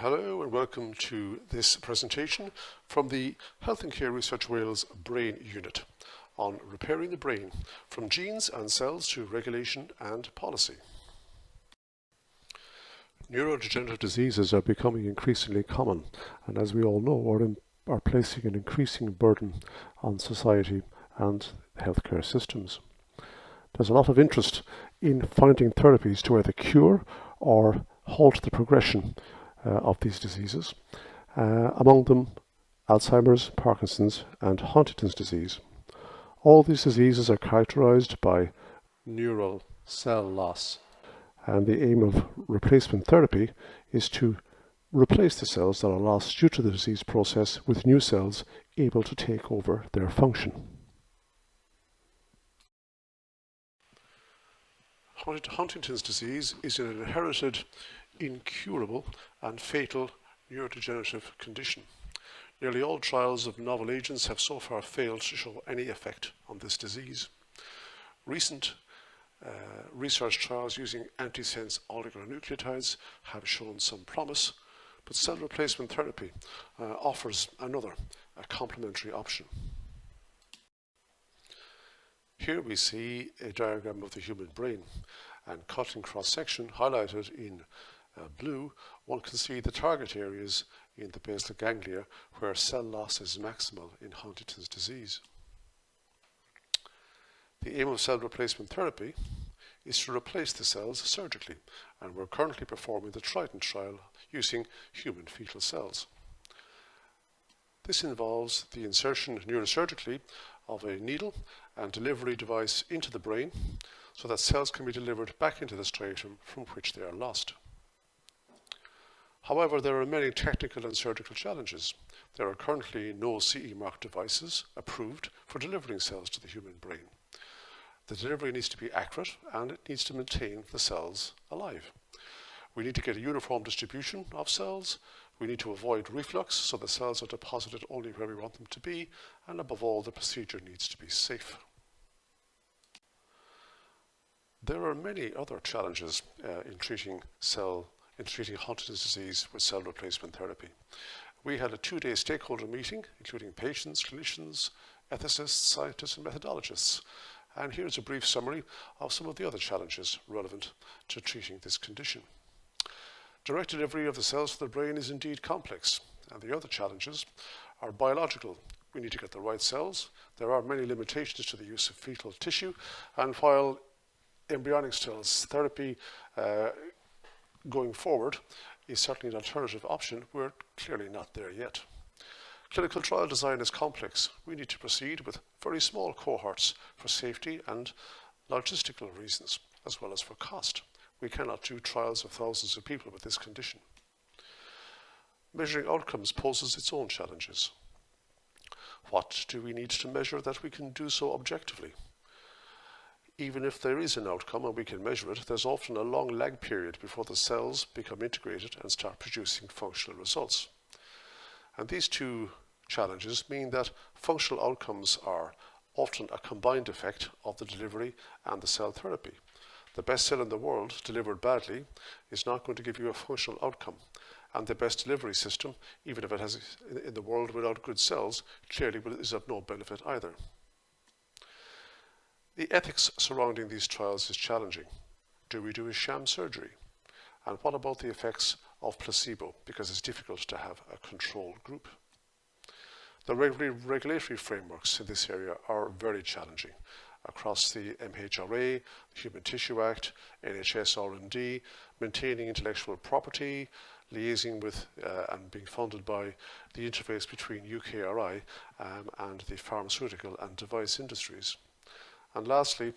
Hello and welcome to this presentation from the Health and Care Research Wales Brain Unit on repairing the brain from genes and cells to regulation and policy. Neurodegenerative diseases are becoming increasingly common, and as we all know are placing an increasing burden on society and healthcare systems. There's a lot of interest in finding therapies to either cure or halt the progression of these diseases, among them Alzheimer's, Parkinson's and Huntington's disease. All these diseases are characterized by neural cell loss, and the aim of replacement therapy is to replace the cells that are lost due to the disease process with new cells able to take over their function. Huntington's disease is an inherited, incurable and fatal neurodegenerative condition. Nearly all trials of novel agents have so far failed to show any effect on this disease. Recent research trials using antisense oligonucleotides have shown some promise, but cell replacement therapy offers a complementary option. Here we see a diagram of the human brain, and cut in cross-section highlighted in blue, one can see the target areas in the basal ganglia where cell loss is maximal in Huntington's disease. The aim of cell replacement therapy is to replace the cells surgically, and we're currently performing the Trident Trial using human fetal cells. This involves the insertion neurosurgically of a needle and delivery device into the brain so that cells can be delivered back into the striatum from which they are lost. However, there are many technical and surgical challenges. There are currently no CE mark devices approved for delivering cells to the human brain. The delivery needs to be accurate and it needs to maintain the cells alive. We need to get a uniform distribution of cells. We need to avoid reflux so the cells are deposited only where we want them to be, and above all, the procedure needs to be safe. There are many other challenges in treating Huntington's disease with cell replacement therapy. We had a 2-day stakeholder meeting, including patients, clinicians, ethicists, scientists, and methodologists. And here's a brief summary of some of the other challenges relevant to treating this condition. Direct delivery of the cells to the brain is indeed complex, and the other challenges are biological. We need to get the right cells. There are many limitations to the use of fetal tissue, and while embryonic cells therapy going forward is certainly an alternative option, we're clearly not there yet. Clinical trial design is complex. We need to proceed with very small cohorts for safety and logistical reasons, as well as for cost. We cannot do trials of thousands of people with this condition. Measuring outcomes poses its own challenges. What do we need to measure that we can do so objectively? Even if there is an outcome and we can measure it, there's often a long lag period before the cells become integrated and start producing functional results. And these two challenges mean that functional outcomes are often a combined effect of the delivery and the cell therapy. The best cell in the world delivered badly is not going to give you a functional outcome, and the best delivery system, even if it has in the world without good cells, clearly is of no benefit either. The ethics surrounding these trials is challenging. Do we do a sham surgery? And what about the effects of placebo? Because it's difficult to have a control group. The regulatory frameworks in this area are very challenging. Across the MHRA, the Human Tissue Act, NHS R&D, maintaining intellectual property, liaising with and being funded by the interface between UKRI and the pharmaceutical and device industries. And lastly,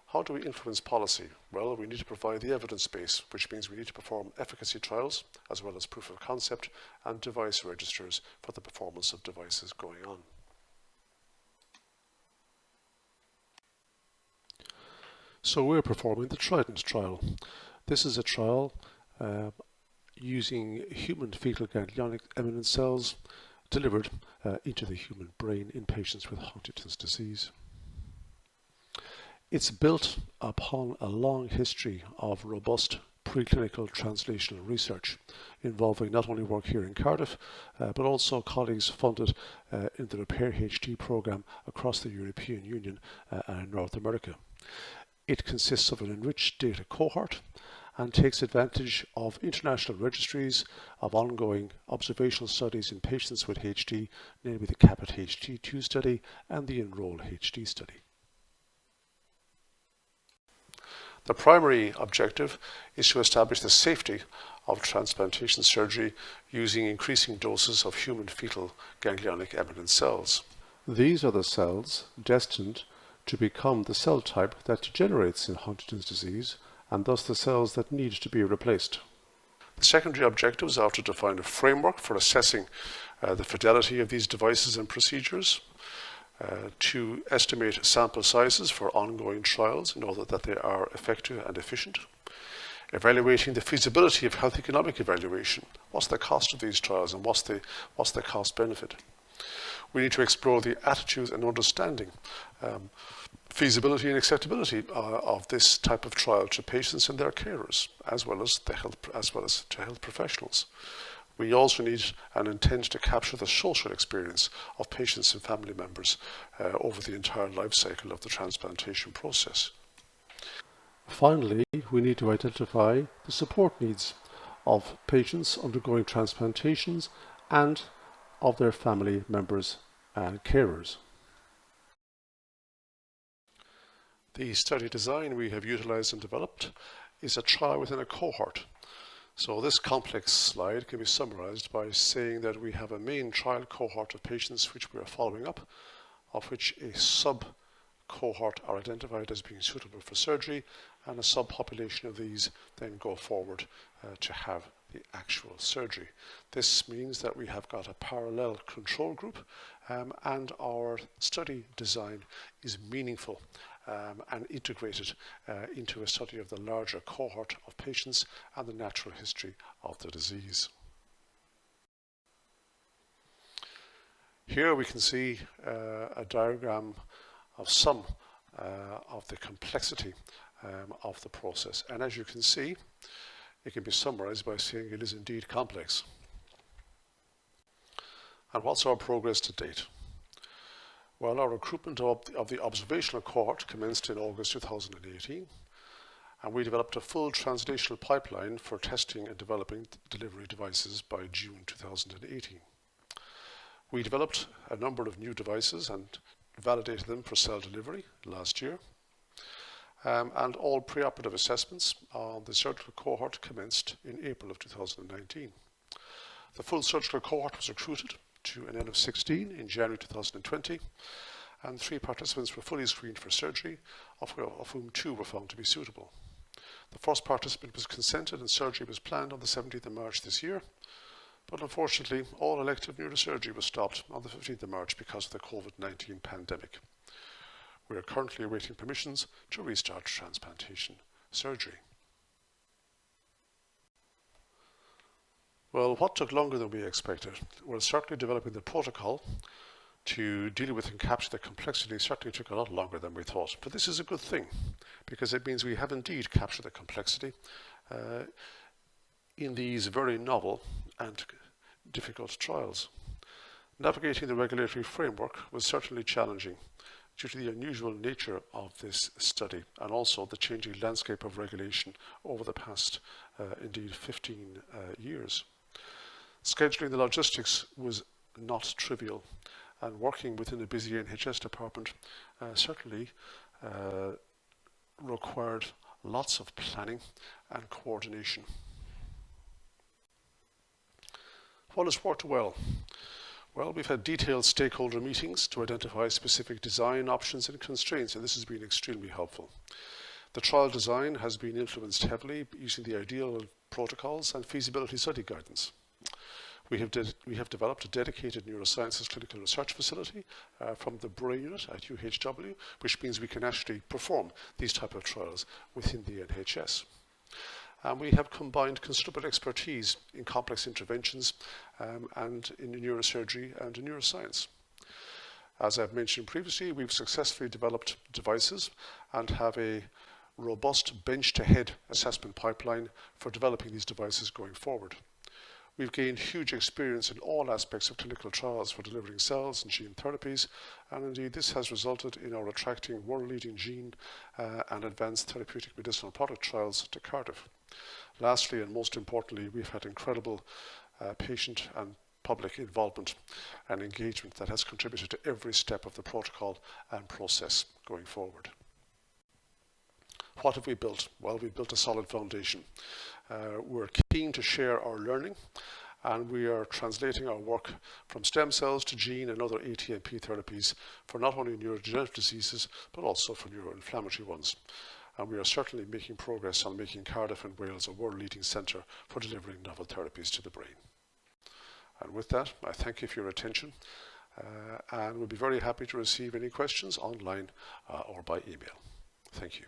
how do we influence policy? Well, we need to provide the evidence base, which means we need to perform efficacy trials, as well as proof of concept and device registers for the performance of devices going on. So we're performing the Trident Trial. This is a trial using human fetal ganglionic eminent cells delivered into the human brain in patients with Huntington's disease. It's built upon a long history of robust preclinical translational research, involving not only work here in Cardiff, but also colleagues funded in the Repair HD programme across the European Union and in North America. It consists of an enriched data cohort and takes advantage of international registries of ongoing observational studies in patients with HD, namely the CAPIT HD2 study and the Enroll HD study. The primary objective is to establish the safety of transplantation surgery using increasing doses of human fetal ganglionic eminent cells. These are the cells destined to become the cell type that degenerates in Huntington's disease, and thus the cells that need to be replaced. The secondary objectives are to define a framework for assessing the fidelity of these devices and procedures, to estimate sample sizes for ongoing trials in order that they are effective and efficient, evaluating the feasibility of health economic evaluation. What's the cost of these trials and what's the cost benefit? We need to explore the attitudes and understanding, feasibility and acceptability of this type of trial to patients and their carers, as well as to health professionals. We also need and intend to capture the social experience of patients and family members over the entire life cycle of the transplantation process. Finally, we need to identify the support needs of patients undergoing transplantations and of their family members and carers. The study design we have utilized and developed is a trial within a cohort. So this complex slide can be summarized by saying that we have a main trial cohort of patients which we are following up, of which a sub-cohort are identified as being suitable for surgery, and a subpopulation of these then go forward to have the actual surgery. This means that we have got a parallel control group, and our study design is meaningful and integrated into a study of the larger cohort of patients and the natural history of the disease. Here we can see a diagram of some of the complexity of the process, and as you can see, it can be summarized by saying it is indeed complex. And what's our progress to date? Well, our recruitment of the observational cohort commenced in August 2018, and we developed a full translational pipeline for testing and developing delivery devices by June 2018. We developed a number of new devices and validated them for cell delivery last year, and all preoperative assessments on the surgical cohort commenced in April of 2019. The full surgical cohort was recruited to an N of 16 in January 2020, and 3 participants were fully screened for surgery, of whom 2 were found to be suitable. The first participant was consented and surgery was planned on the 17th of March this year, but unfortunately all elective neurosurgery was stopped on the 15th of March because of the COVID-19 pandemic. We are currently awaiting permissions to restart transplantation surgery. Well, what took longer than we expected? Well, certainly developing the protocol to deal with and capture the complexity certainly took a lot longer than we thought. But this is a good thing, because it means we have indeed captured the complexity in these very novel and difficult trials. Navigating the regulatory framework was certainly challenging due to the unusual nature of this study and also the changing landscape of regulation over the past, indeed, 15 years. Scheduling the logistics was not trivial, and working within a busy NHS department certainly required lots of planning and coordination. What has worked well? Well, we've had detailed stakeholder meetings to identify specific design options and constraints, and this has been extremely helpful. The trial design has been influenced heavily using the ideal protocols and feasibility study guidance. We have developed a dedicated neurosciences clinical research facility from the brain unit at UHW, which means we can actually perform these type of trials within the NHS. And we have combined considerable expertise in complex interventions and in neurosurgery and in neuroscience. As I've mentioned previously, we've successfully developed devices and have a robust bench-to-head assessment pipeline for developing these devices going forward. We've gained huge experience in all aspects of clinical trials for delivering cells and gene therapies, and indeed this has resulted in our attracting world-leading gene and advanced therapeutic medicinal product trials to Cardiff. Lastly, and most importantly, we've had incredible patient and public involvement and engagement that has contributed to every step of the protocol and process going forward. What have we built? Well, we've built a solid foundation. We're keen to share our learning, and we are translating our work from stem cells to gene and other ATMP therapies for not only neurodegenerative diseases, but also for neuroinflammatory ones. And we are certainly making progress on making Cardiff and Wales a world-leading centre for delivering novel therapies to the brain. And with that, I thank you for your attention, and we'll be very happy to receive any questions online or by email. Thank you.